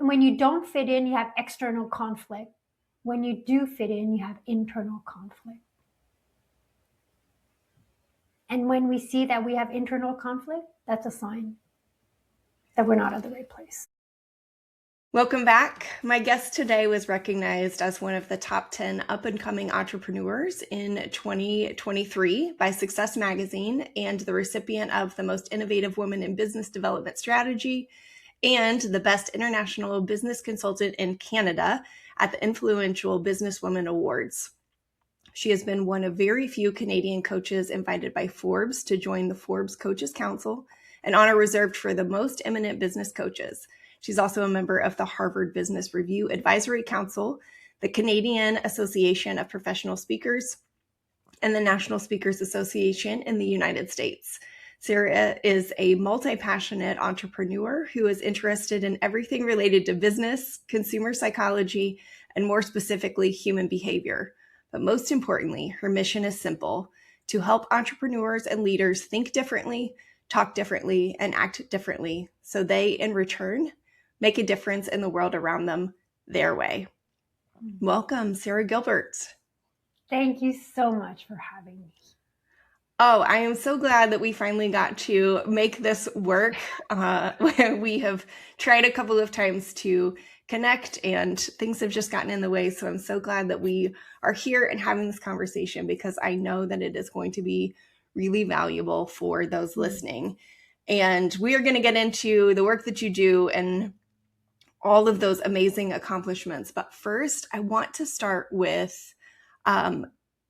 when you don't fit in, you have external conflict. When you do fit in, you have internal conflict. And when we see that we have internal conflict, that's a sign that we're not at the right place. Welcome back. My guest today was recognized as one of the top 10 up-and-coming entrepreneurs in 2023 by Success Magazine and the recipient of the Most Innovative Woman in Business Development Strategy and the Best International Business Consultant in Canada at the Influential Businesswoman Awards. She has been one of very few Canadian coaches invited by Forbes to join the Forbes Coaches Council, an honor reserved for the most eminent business coaches. She's also a member of the Harvard Business Review Advisory Council, the Canadian Association of Professional Speakers, and the National Speakers Association in the United States. Sara is a multi-passionate entrepreneur who is interested in everything related to business, consumer psychology, and more specifically, human behavior. But most importantly, her mission is simple: to help entrepreneurs and leaders think differently, talk differently, and act differently, so they, in return, make a difference in the world around them their way. Welcome, Sara Gilbert. Thank you so much for having me. Oh, I am so glad that we finally got to make this work. We have tried a couple of times to connect and things have just gotten in the way. So I'm so glad that we are here and having this conversation, because I know that it is going to be really valuable for those listening. And we are going to get into the work that you do and all of those amazing accomplishments. But first, I want to start with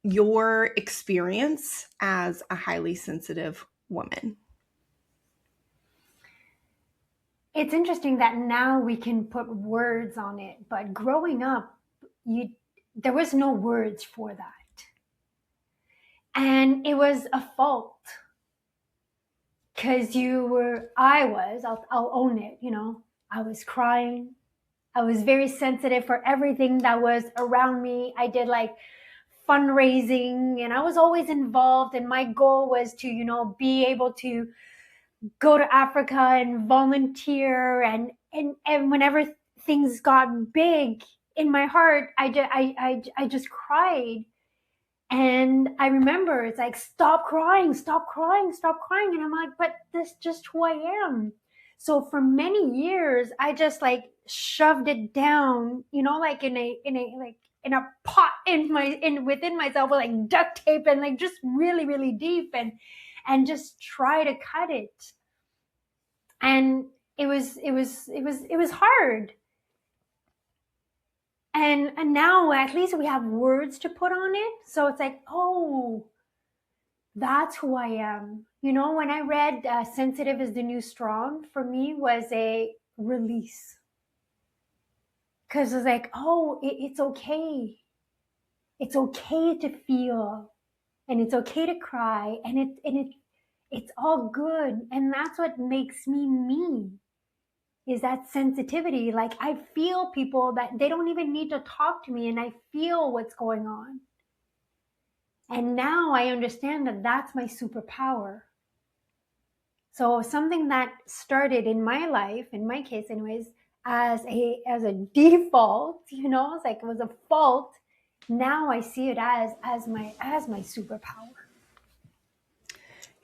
your experience as a highly sensitive woman. It's interesting that now we can put words on it, but growing up, there was no words for that. And it was a fault. Because I'll own it, I was crying. I was very sensitive for everything that was around me. I did like fundraising and I was always involved. And my goal was to, be able to go to Africa and volunteer. And whenever things got big in my heart, I just cried. And I remember it's like, stop crying, stop crying, stop crying. And I'm like, but that's just who I am. So for many years, I just like shoved it down, like in a pot within myself with like duct tape and like just really, really deep and just try to cut it. And it was hard. And now at least we have words to put on it. So it's like, oh, that's who I am. When I read Sensitive is the New Strong, for me was a release. Because it's like, oh, it's okay. It's okay to feel. And it's okay to cry. And it's all good. And that's what makes me me. Is that sensitivity. Like I feel people that they don't even need to talk to me and I feel what's going on. And now I understand that that's my superpower. So something that started in my life, in my case anyways, as a default, it's like it was a fault. Now I see it as my superpower.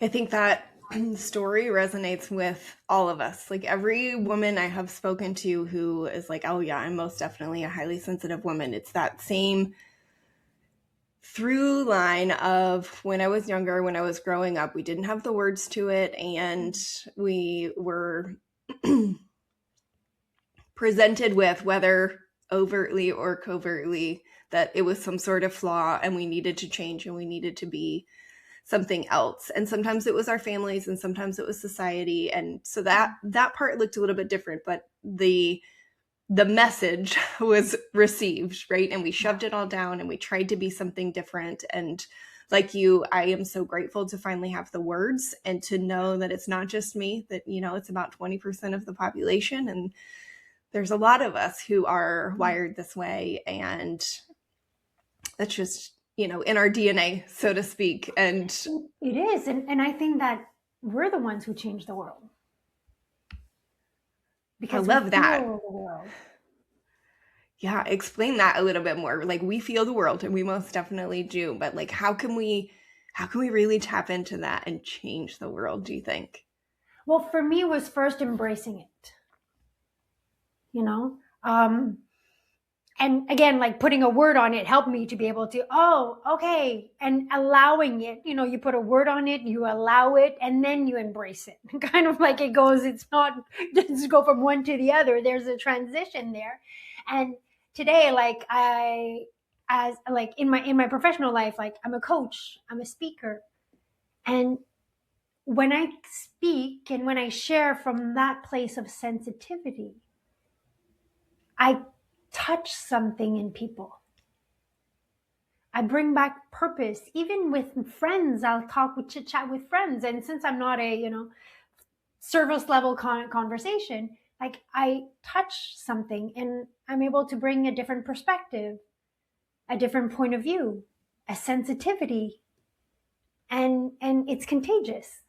I think that story resonates with all of us. Like every woman I have spoken to who is like, oh yeah, I'm most definitely a highly sensitive woman. It's that same through line of when I was younger, when I was growing up, we didn't have the words to it. And we were presented with, whether overtly or covertly, that it was some sort of flaw and we needed to change and we needed to be something else. And sometimes it was our families and sometimes it was society. And so that part looked a little bit different, but the message was received, right? And we shoved it all down and we tried to be something different. And like you, I am so grateful to finally have the words and to know that it's not just me, that, it's about 20% of the population. And there's a lot of us who are wired this way. And that's just, in our DNA, so to speak. And it is. And I think that we're the ones who change the world. I because we love that. feel the world. Yeah, explain that a little bit more. Like, we feel the world, and we most definitely do, but like, how can we really tap into that and change the world, do you think? Well, for me, it was first embracing it, you know? And again, like putting a word on it helped me to be able to, oh, okay, and allowing it. You put a word on it, you allow it, and then you embrace it. Kind of like it goes, it's not just go from one to the other. There's a transition there. And today, like as like in my professional life, like I'm a coach, I'm a speaker. And when I speak and when I share from that place of sensitivity, I touch something in people. I bring back purpose. Even with friends, I'll talk with chit chat with friends. And since I'm not a, service level conversation, like I touch something and I'm able to bring a different perspective, a different point of view, a sensitivity, and it's contagious.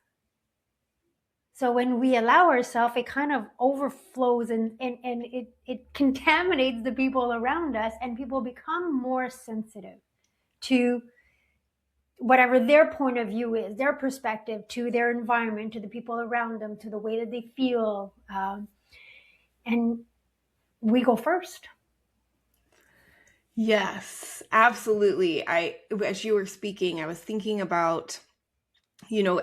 So when we allow ourselves, it kind of overflows and it contaminates the people around us, and people become more sensitive to whatever their point of view is, their perspective, to their environment, to the people around them, to the way that they feel. And we go first. Yes, absolutely. As you were speaking, I was thinking about,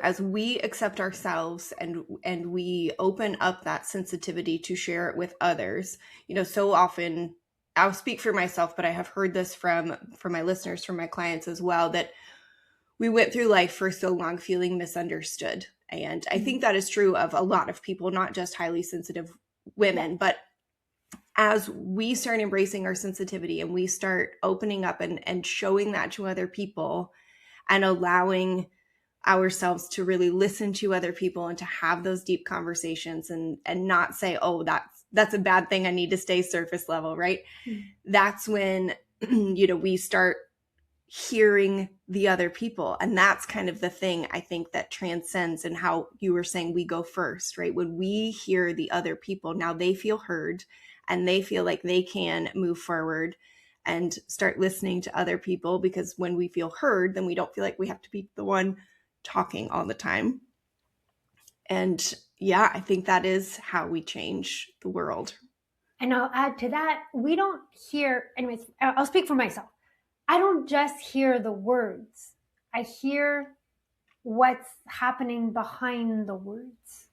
as we accept ourselves and we open up that sensitivity to share it with others, so often, I'll speak for myself, but I have heard this from my listeners, from my clients as well, that we went through life for so long feeling misunderstood. And I think that is true of a lot of people, not just highly sensitive women, but as we start embracing our sensitivity and we start opening up and showing that to other people and allowing ourselves to really listen to other people and to have those deep conversations and not say, oh, that's a bad thing, I need to stay surface level, right? That's when, we start hearing the other people. And that's kind of the thing I think that transcends, and how you were saying we go first, right? When we hear the other people, now they feel heard and they feel like they can move forward and start listening to other people, because when we feel heard, then we don't feel like we have to be the one talking all the time. And yeah, I think that is how we change the world. And I'll add to that, we don't hear, anyways, I'll speak for myself. I don't just hear the words, I hear what's happening behind the words.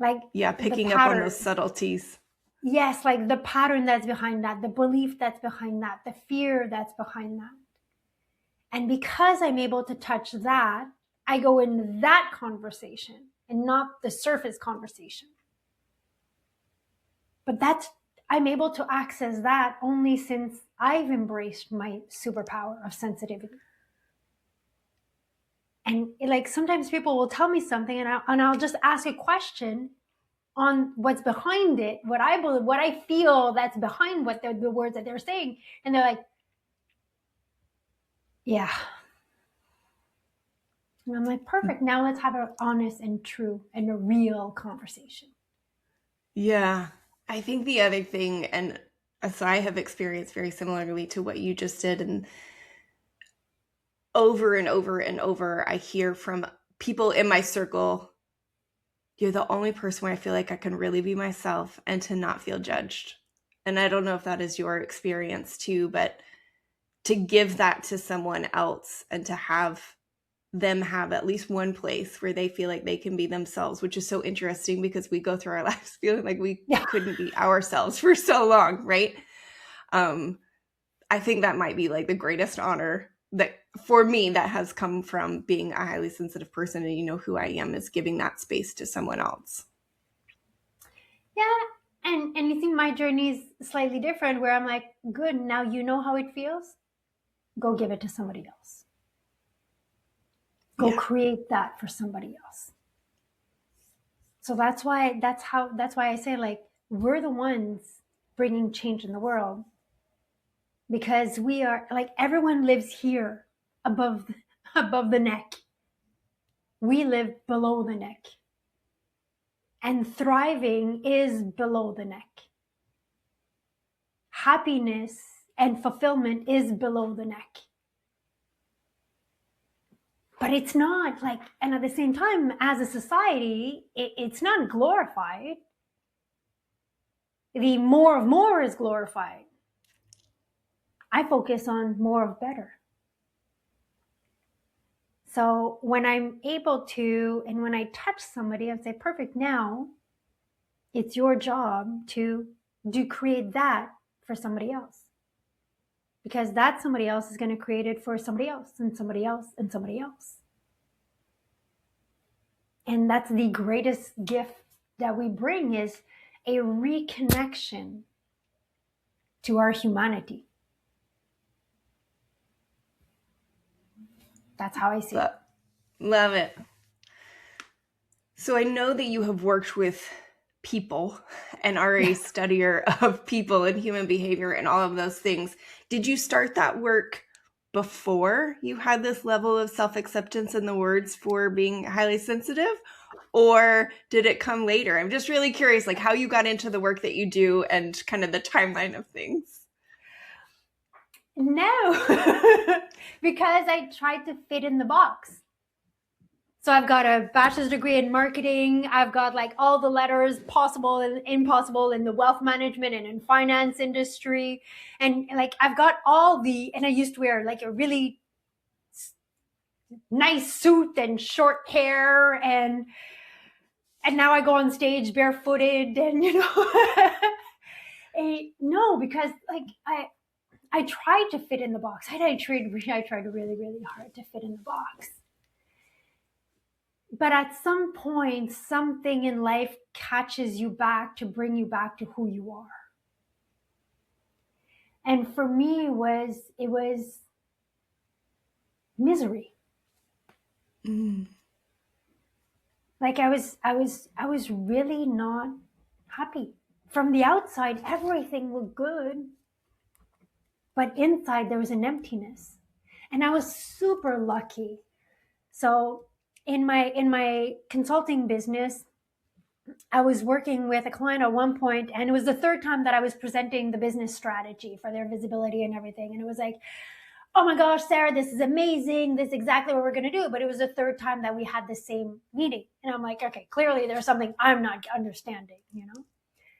Like, yeah, picking up on those subtleties. Yes, like the pattern that's behind that, the belief that's behind that, the fear that's behind that. And because I'm able to touch that, I go in that conversation and not the surface conversation. But I'm able to access that only since I've embraced my superpower of sensitivity. And like sometimes people will tell me something and I'll just ask a question on what's behind it, what I believe, what I feel that's behind what the words that they're saying. And they're like, yeah. And I'm like, perfect. Now let's have an honest and true and a real conversation. Yeah. I think the other thing, and so I have experienced very similarly to what you just did, and over and over and over, I hear from people in my circle, you're the only person where I feel like I can really be myself and to not feel judged. And I don't know if that is your experience too, but to give that to someone else and to have them have at least one place where they feel like they can be themselves, which is so interesting because we go through our lives feeling like we couldn't be ourselves for so long, right? I think that might be like the greatest honor that for me that has come from being a highly sensitive person, and who I am, is giving that space to someone else. Yeah. And you think my journey is slightly different, where I'm like, good, now you know how it feels. Go give it to somebody else. Go create that for somebody else. So that's why I say, like, we're the ones bringing change in the world, because we are, like, everyone lives here above the neck. We live below the neck. And thriving is below the neck. Happiness and fulfillment is below the neck. But it's not like, and at the same time, as a society, it's not glorified. The more of more is glorified. I focus on more of better. So when I'm able to, and when I touch somebody, I say, perfect, now it's your job to create that for somebody else. Because that somebody else is going to create it for somebody else and somebody else and somebody else. And that's the greatest gift that we bring, is a reconnection to our humanity. That's how I see it. Love it. So I know that you have worked with people and are a studier of people and human behavior and all of those things. Did you start that work before you had this level of self-acceptance in the words for being highly sensitive, or did it come later? I'm just really curious, like, how you got into the work that you do and kind of the timeline of things. No, because I tried to fit in the box. So I've got a bachelor's degree in marketing. I've got like all the letters possible and impossible in the wealth management and in finance industry. And like, I've got all and I used to wear like a really nice suit and short hair. And now I go on stage barefooted and, no, because like I tried to fit in the box. I tried really, really hard to fit in the box. But at some point, something in life catches you back to bring you back to who you are. And for me, it was misery. Like I was really not happy. From the outside, everything looked good, but inside there was an emptiness. And I was super lucky. So in my consulting business, I was working with a client at one point, and it was the third time that I was presenting the business strategy for their visibility and everything. And it was like, oh my gosh, Sarah, this is amazing. This is exactly what we're going to do. But it was the third time that we had the same meeting. And I'm like, okay, clearly there's something I'm not understanding,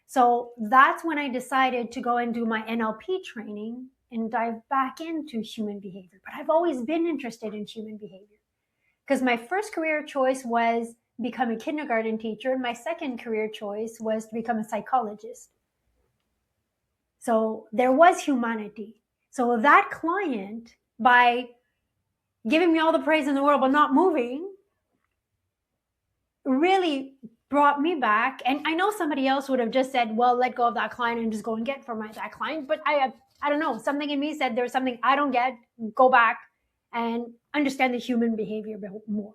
So that's when I decided to go and do my NLP training and dive back into human behavior. But I've always been interested in human behavior, because my first career choice was become a kindergarten teacher. And my second career choice was to become a psychologist. So there was humanity. So that client, by giving me all the praise in the world but not moving, really brought me back. And I know somebody else would have just said, well, let go of that client and just go and get from that client. But I don't know, something in me said, there's something I don't get, go back and understand the human behavior more.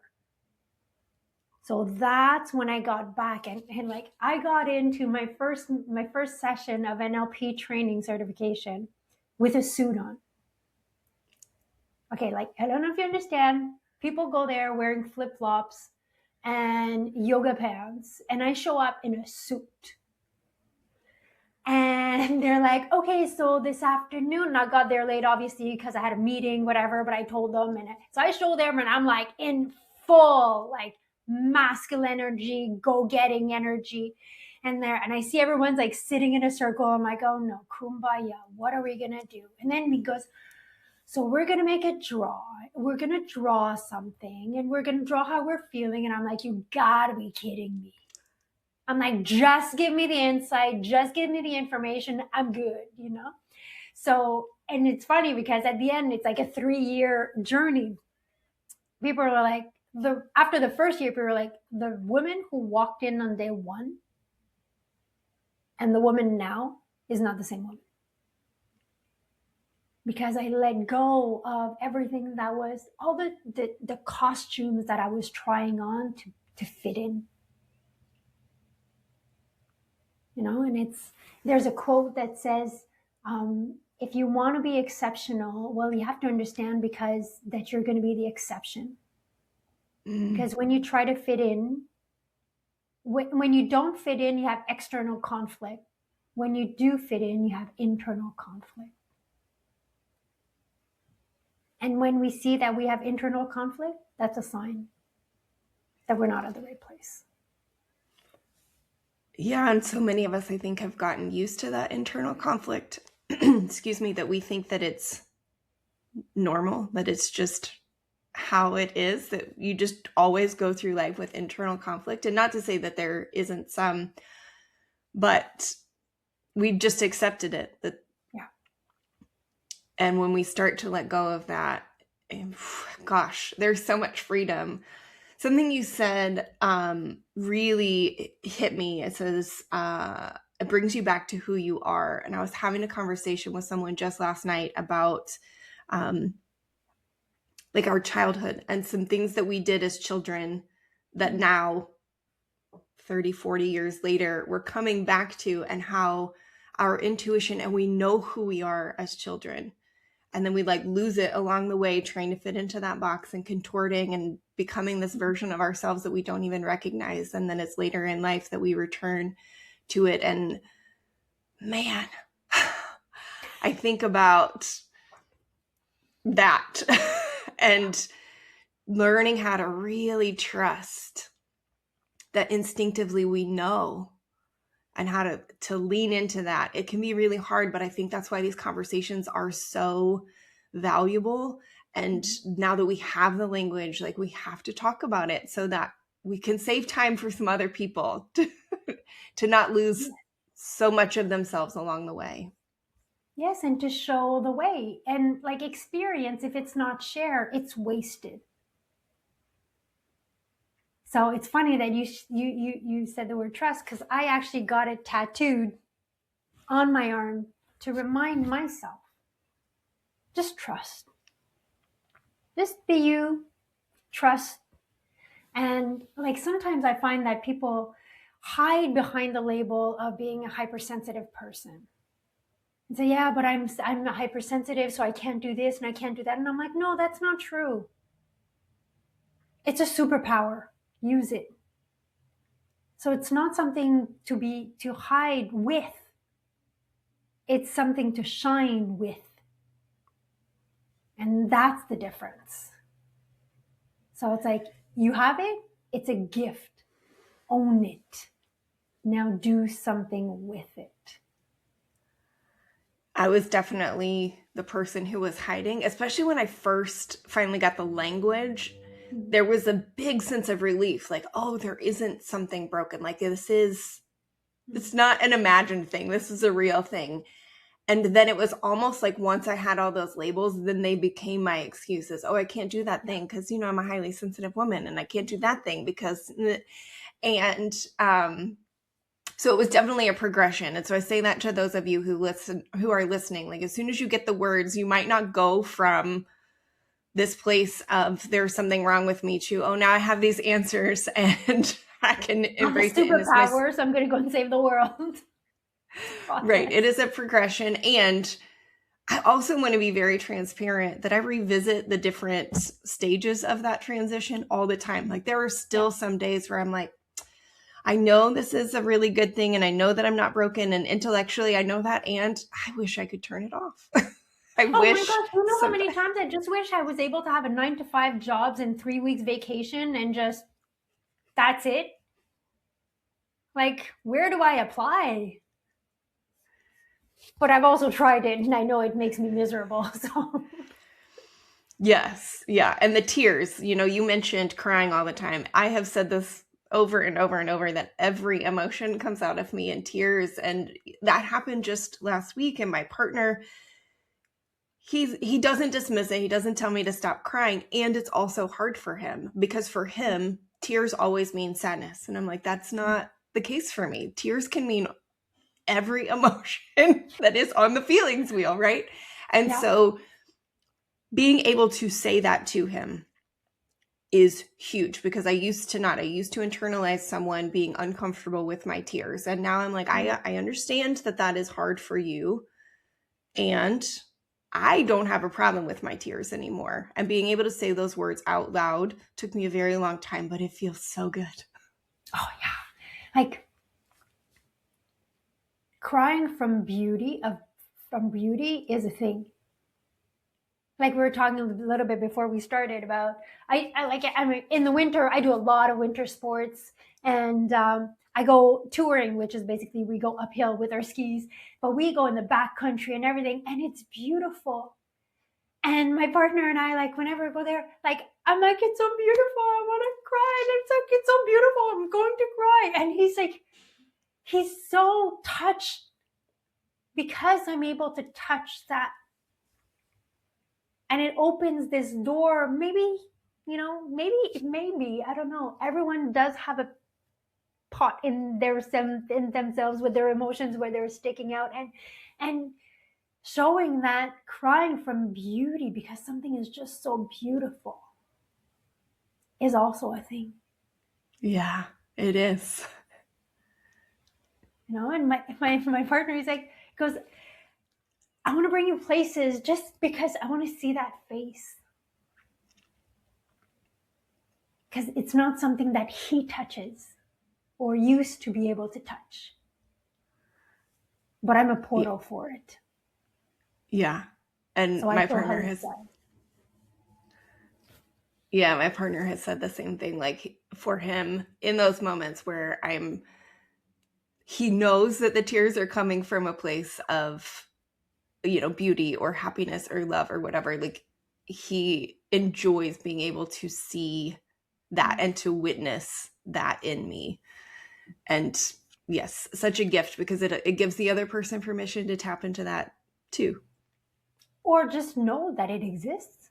So that's when I got back, and like I got into my first session of NLP training certification with a suit on. Okay, like I don't know if you understand. People go there wearing flip-flops and yoga pants, and I show up in a suit. And they're like, okay, so this afternoon, I got there late, obviously, because I had a meeting, whatever, but I told them. And so I show them, and I'm like in full, like, masculine energy, go-getting energy. And I see everyone's like sitting in a circle. I'm like, oh no, kumbaya, what are we gonna do? And then he goes, so we're gonna make a draw. We're gonna draw something, and we're gonna draw how we're feeling. And I'm like, you gotta be kidding me. I'm like, just give me the insight, just give me the information, I'm good, So, and it's funny because at the end, it's like a 3-year journey. People are like, after the first year, people were like, the woman who walked in on day 1 and the woman now is not the same woman. Because I let go of everything that was, all the costumes that I was trying on to fit in. And there's a quote that says, if you want to be exceptional, well, you have to understand that you're going to be the exception. Because when you try to fit in, When you don't fit in, you have external conflict. When you do fit in, you have internal conflict. And when we see that we have internal conflict, that's a sign that we're not at the right place. Yeah, and so many of us, I think, have gotten used to that internal conflict. Excuse me, that we think that it's normal, that it's just how it is, that you just always go through life with internal conflict. And not to say that there isn't some, but we just accepted it. That, yeah. And when we start to let go of that, gosh, there's so much freedom. Something you said really hit me. It says, it brings you back to who you are. And I was having a conversation with someone just last night about like our childhood and some things that we did as children that now 30, 40 years later, we're coming back to, and how our intuition, and we know who we are as children. And then we like lose it along the way, trying to fit into that box and contorting and becoming this version of ourselves that we don't even recognize. And then it's later in life that we return to it. And man, I think about that and learning how to really trust that instinctively we know, and how to lean into that. It can be really hard, but I think that's why these conversations are so valuable. And now that we have the language, like, we have to talk about it so that we can save time for some other people to not lose so much of themselves along the way. Yes, and to show the way. And like, experience, if it's not shared, it's wasted. So it's funny that you said the word trust, because I actually got it tattooed on my arm to remind myself, just trust. Just be you, trust. And like, sometimes I find that people hide behind the label of being a hypersensitive person. And say, yeah, but I'm hypersensitive, so I can't do this and I can't do that. And I'm like, no, that's not true. It's a superpower. Use it. So it's not something to hide with. It's something to shine with. And that's the difference. So it's like, you have it, it's a gift. Own it. Now do something with it. I was definitely the person who was hiding, especially when I first finally got the language. There was a big sense of relief, like, oh, there isn't something broken. Like, it's not an imagined thing. This is a real thing. And then it was almost like once I had all those labels, then they became my excuses. Oh, I can't do that thing because, I'm a highly sensitive woman, and I can't do that thing because, and so it was definitely a progression. And so I say that to those of you who are listening, like, as soon as you get the words, you might not go from this place of there's something wrong with me to, oh, now I have these answers and I can embrace it. Superpowers, I'm going to go and save the world. Right. It is a progression. And I also want to be very transparent that I revisit the different stages of that transition all the time. Like, there are still some days where I'm like, I know this is a really good thing, and I know that I'm not broken, and intellectually I know that, and I wish I could turn it off. Oh my gosh, you know how many times I just wish I was able to have a 9-to-5 jobs and 3 weeks vacation and just, that's it. Like, where do I apply? But I've also tried it, and I know it makes me miserable. So yes. Yeah. And the tears, you mentioned crying all the time. I have said this over and over and over, that every emotion comes out of me in tears. And that happened just last week. And my partner, he doesn't dismiss it. He doesn't tell me to stop crying. And it's also hard for him, because for him, tears always mean sadness. And I'm like, that's not the case for me. Tears can mean every emotion that is on the feelings wheel, right? And so being able to say that to him is huge, because I used to internalize someone being uncomfortable with my tears. And now I'm like, I understand that is hard for you. And I don't have a problem with my tears anymore. And being able to say those words out loud took me a very long time, but it feels so good. Oh yeah. Like crying from beauty is a thing. Like we were talking a little bit before we started about, I like it. I mean, in the winter, I do a lot of winter sports, and I go touring, which is basically we go uphill with our skis, but we go in the back country and everything, and it's beautiful. And my partner and I, like, whenever we go there, like, I'm like, it's so beautiful. I want to cry. And it's like, it's so beautiful. I'm going to cry. And he's like, he's so touched because I'm able to touch that. And it opens this door. Maybe, maybe, I don't know. Everyone does have a pot in themselves with their emotions where they're sticking out. And showing that crying from beauty because something is just so beautiful is also a thing. Yeah, it is. And my partner, he's like, goes, I want to bring you places just because I want to see that face. Because it's not something that he touches or used to be able to touch. But I'm a portal for it. Yeah. And so my partner has said the same thing. Like for him, in those moments where he knows that the tears are coming from a place of, beauty or happiness or love or whatever, like he enjoys being able to see that and to witness that in me. And yes, such a gift because it gives the other person permission to tap into that too. Or just know that it exists.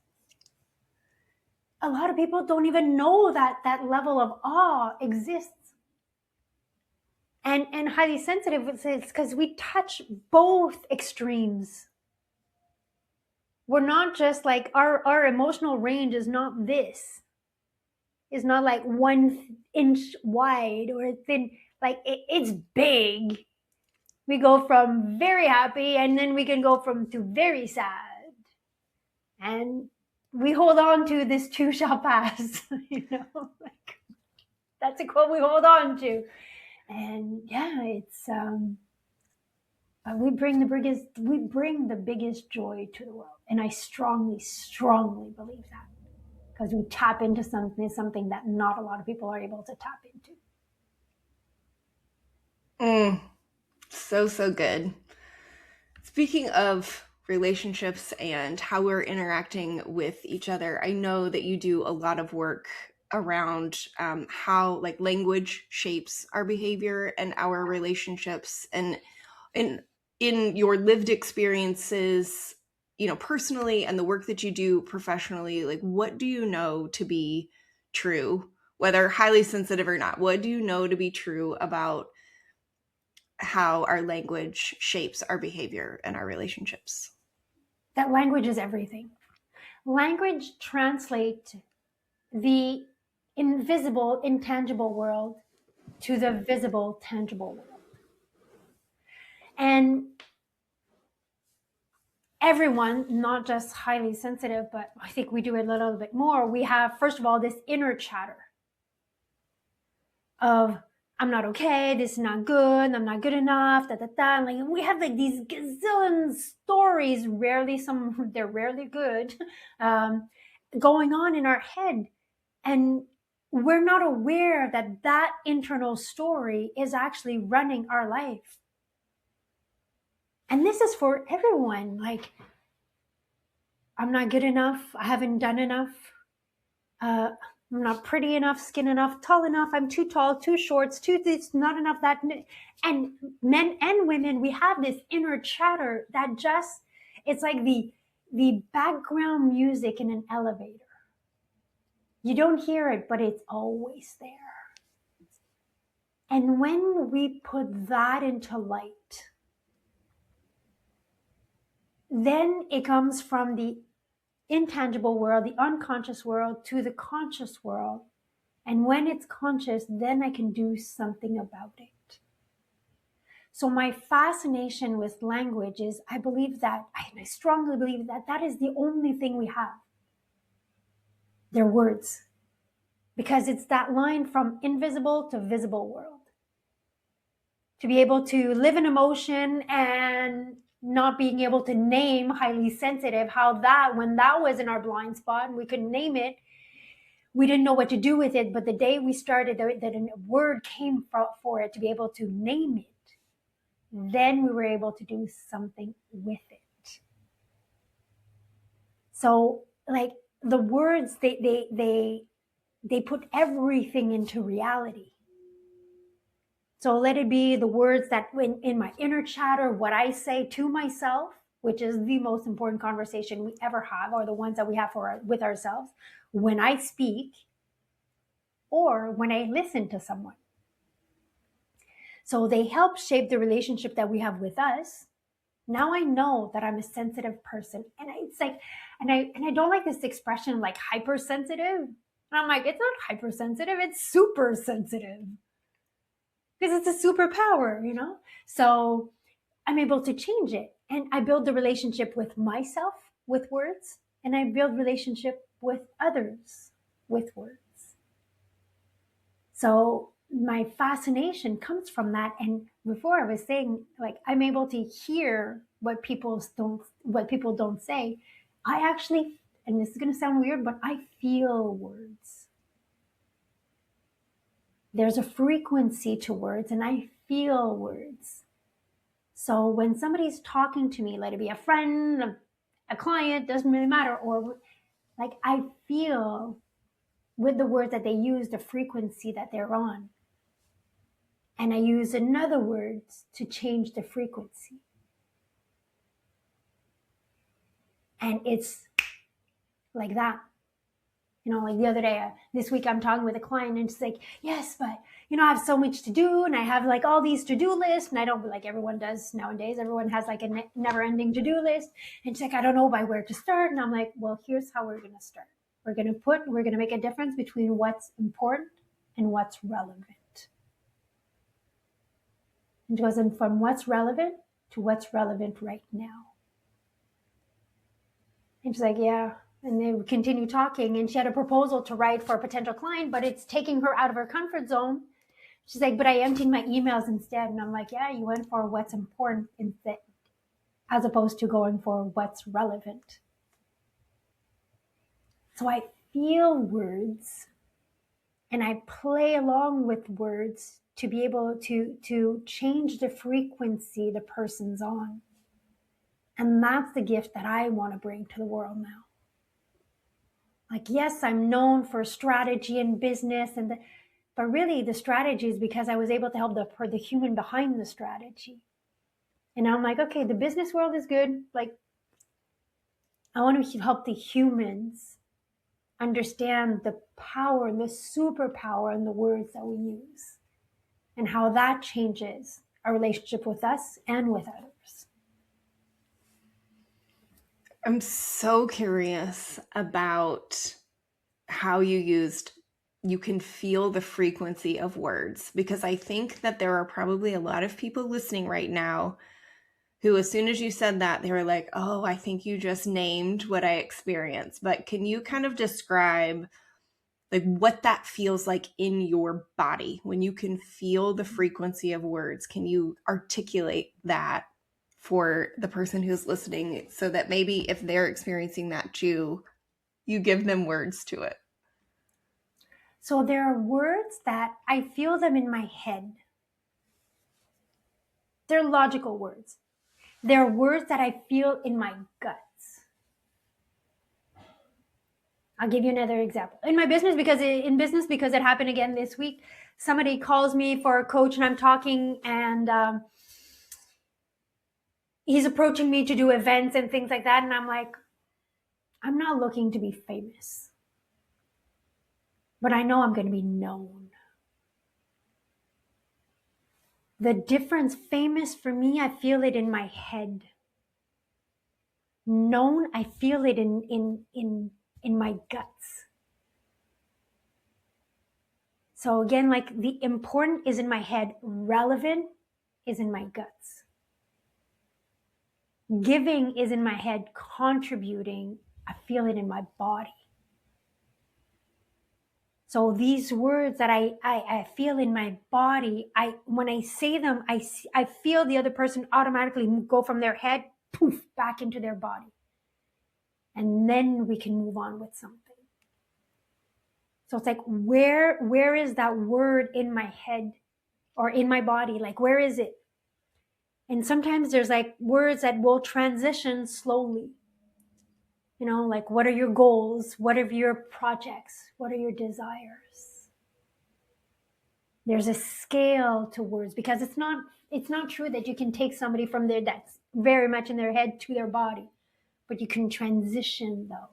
A lot of people don't even know that that level of awe exists. And highly sensitive, it's because we touch both extremes. We're not just like, our emotional range is not this. It's not like 1 inch wide or thin. Like it's big. We go from very happy and then we can go to very sad. And we hold on to this too shall pass, like that's a quote we hold on to. And yeah, it's we bring the biggest joy to the world. And I strongly, strongly believe that. Because we tap into something that not a lot of people are able to tap into. So good. Speaking of relationships and how we're interacting with each other, I know that you do a lot of work around how like language shapes our behavior and our relationships, and in your lived experiences, personally, and the work that you do professionally, like what do you know to be true, whether highly sensitive or not? What do you know to be true about how our language shapes our behavior and our relationships? That language is everything. Language translates the invisible, intangible world to the visible, tangible world. And everyone, not just highly sensitive, but I think we do it a little bit more. We have, first of all, this inner chatter of, I'm not okay, this is not good, I'm not good enough, And like we have like these gazillion stories, they're rarely good, going on in our head. And we're not aware that that internal story is actually running our life. And this is for everyone. Like, I'm not good enough, I haven't done enough, I'm not pretty enough, skin enough, tall enough, I'm too tall, too short, it's not enough that. And men and women, we have this inner chatter that just, it's like the background music in an elevator. You don't hear it, but it's always there. And when we put that into light, then it comes from the intangible world, the unconscious world, to the conscious world. And when it's conscious, then I can do something about it. So my fascination with language is, I strongly believe that that is the only thing we have. They're words. Because it's that line from invisible to visible world. to be able to live an emotion and not being able to name highly sensitive, how that, when that was in our blind spot and we couldn't name it, we didn't know what to do with it. But the day we started, that a word came for it to be able to name it, then we were able to do something with it. So like the words, they put everything into reality. So let it be the words that in my inner chatter, what I say to myself, which is the most important conversation we ever have, or the ones that we have with ourselves, when I speak or when I listen to someone. So they help shape the relationship that we have with us. Now I know that I'm a sensitive person. And it's like, and I don't like this expression like hypersensitive. And I'm like, it's not hypersensitive, it's super sensitive. Because it's a superpower, you know? So I'm able to change it. And I build the relationship with myself with words, and I build relationship with others with words. So my fascination comes from that. And before I was saying, like, I'm able to hear what people don't say. I actually, and this is going to sound weird, but I feel words. There's a frequency to words, and I feel words. So when somebody's talking to me, let it be a friend, a client, doesn't really matter, or like I feel with the words that they use, the frequency that they're on. And I use another word to change the frequency. And it's like that. You know, like the other day, this week I'm talking with a client and she's like, yes, but you know, I have so much to do and I have like all these to-do lists, and I don't, like everyone does nowadays. Everyone has like a never-ending to-do list. And she's like, I don't know by where to start. And I'm like, well, here's how we're going to start. We're going to make a difference between what's important and what's relevant. And it goes in from what's relevant to what's relevant right now. And she's like, yeah. And they continue talking, and she had a proposal to write for a potential client, but it's taking her out of her comfort zone. She's like, but I emptied my emails instead. And I'm like, yeah, you went for what's important instead, as opposed to going for what's relevant. So I feel words and I play along with words to be able to change the frequency the person's on. And that's the gift that I want to bring to the world now. Like, yes, I'm known for strategy and business, but really the strategy is because I was able to help the human behind the strategy. And I'm like, okay, the business world is good. Like, I want to help the humans understand the power, the superpower in the words that we use, and how that changes our relationship with us and with others. I'm so curious about how you can feel the frequency of words, because I think that there are probably a lot of people listening right now who, as soon as you said that, they were like, oh, I think you just named what I experienced. But can you kind of describe like what that feels like in your body when you can feel the frequency of words? Can you articulate that for the person who's listening, so that maybe if they're experiencing that too, you give them words to it? So there are words that I feel them in my head. They're logical words. They're words that I feel in my guts. I'll give you another example. In business, because it happened again this week, somebody calls me for a coach and I'm talking, and he's approaching me to do events and things like that. And I'm like, I'm not looking to be famous, but I know I'm going to be known. The difference, famous for me, I feel it in my head. Known, I feel it in my guts. So again, like the important is in my head, relevant is in my guts. Giving is in my head, contributing, I feel it in my body. So these words that I feel in my body, when I say them, I feel the other person automatically go from their head, poof, back into their body. And then we can move on with something. So it's like, where is that word in my head or in my body? Like, where is it? And sometimes there's like words that will transition slowly. You know, like, what are your goals? What are your projects? What are your desires? There's a scale to words, because it's not true that you can take somebody from there that's very much in their head to their body, but you can transition though.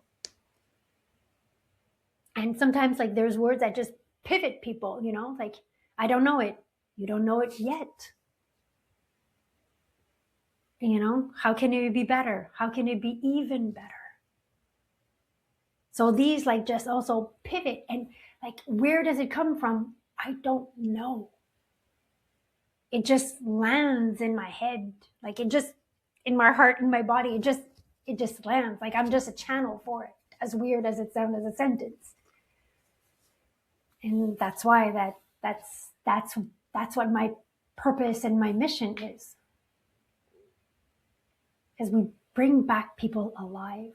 And sometimes, like, there's words that just pivot people, you know, like, I don't know it. You don't know it yet. You know, how can it be better? How can it be even better? So these, like, just also pivot, and like, where does it come from? I don't know. It just lands in my head. Like, it just, in my heart, in my body, it just lands. Like, I'm just a channel for it, as weird as it sounds as a sentence. And that's why that's what my purpose and my mission is we bring back people alive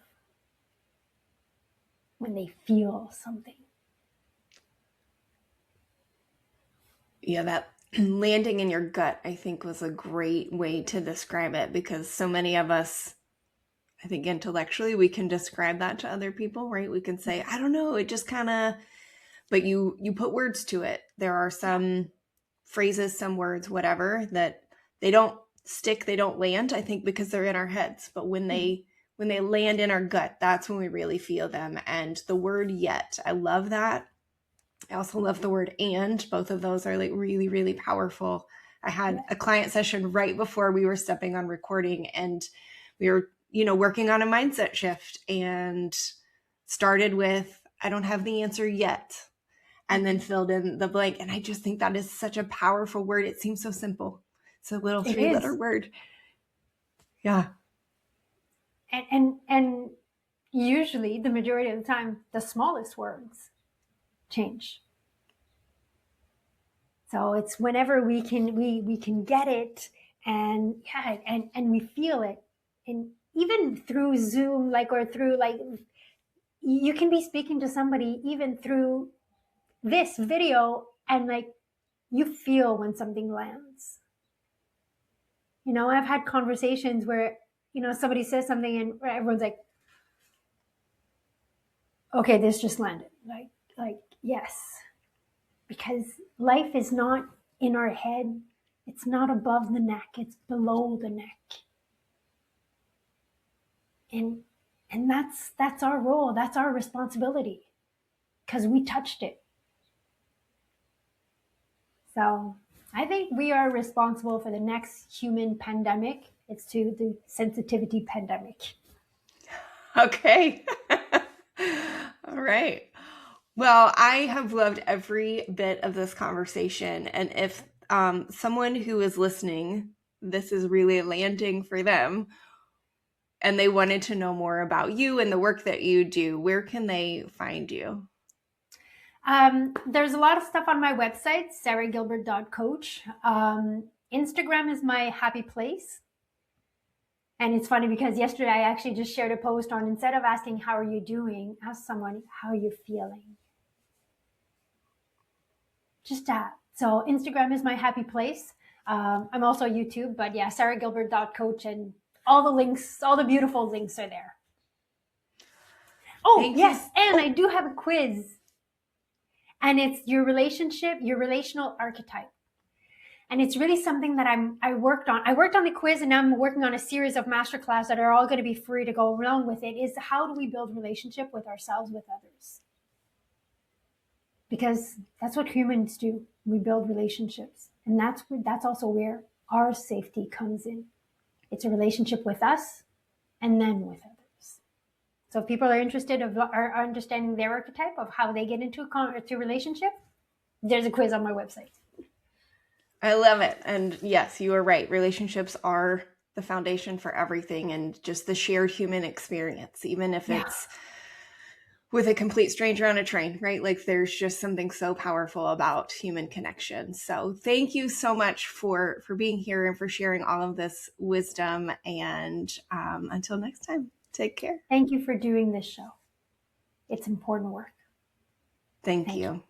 when they feel something. Yeah, that landing in your gut, I think, was a great way to describe it, because so many of us, I think intellectually, we can describe that to other people, right? We can say, I don't know, it just kind of, but you put words to it. There are some phrases, some words, whatever, that they don't stick, they don't land, I think, because they're in our heads. But when they land in our gut, that's when we really feel them. And the word yet, I love that. I also love the word and. Both of those are like really, really powerful. I had a client session right before we were stepping on recording, and we were, working on a mindset shift, and started with, I don't have the answer yet, and then filled in the blank. And I just think that is such a powerful word. It seems so simple. It's a little 3-letter word. Yeah. And usually, the majority of the time, the smallest words change. So it's whenever we can get it, and we feel it, and even through Zoom, or through, you can be speaking to somebody even through this video, and you feel when something lands. I've had conversations where somebody says something and everyone's like, okay, this just landed. Yes. Because life is not in our head. It's not above the neck. It's below the neck. And that's our role. That's our responsibility, because we touched it. So I think we are responsible for the next human pandemic. It's to the sensitivity pandemic. Okay. All right. Well, I have loved every bit of this conversation. And if someone who is listening, this is really landing for them, and they wanted to know more about you and the work that you do, where can they find you? There's a lot of stuff on my website, saragilbert.coach. Instagram is my happy place. And it's funny because yesterday I actually just shared a post on, instead of asking, how are you doing? Ask someone, how are you feeling? Just that. So Instagram is my happy place. I'm also YouTube, but yeah, saragilbert.coach, and all the links, all the beautiful links are there. Oh, yes. And I do have a quiz. And it's your relational archetype. And it's really something that I worked on. I worked on the quiz, and now I'm working on a series of masterclass that are all going to be free to go along with it, is how do we build relationship with ourselves, with others? Because that's what humans do. We build relationships. And that's also where our safety comes in. It's a relationship with us and then with others. So if people are interested are understanding their archetype of how they get into a relationship, there's a quiz on my website. I love it. And yes, you are right. Relationships are the foundation for everything, and just the shared human experience, even if it's with a complete stranger on a train, right? Like there's just something so powerful about human connection. So thank you so much for being here and for sharing all of this wisdom. And until next time, take care. Thank you for doing this show. It's important work. Thank you.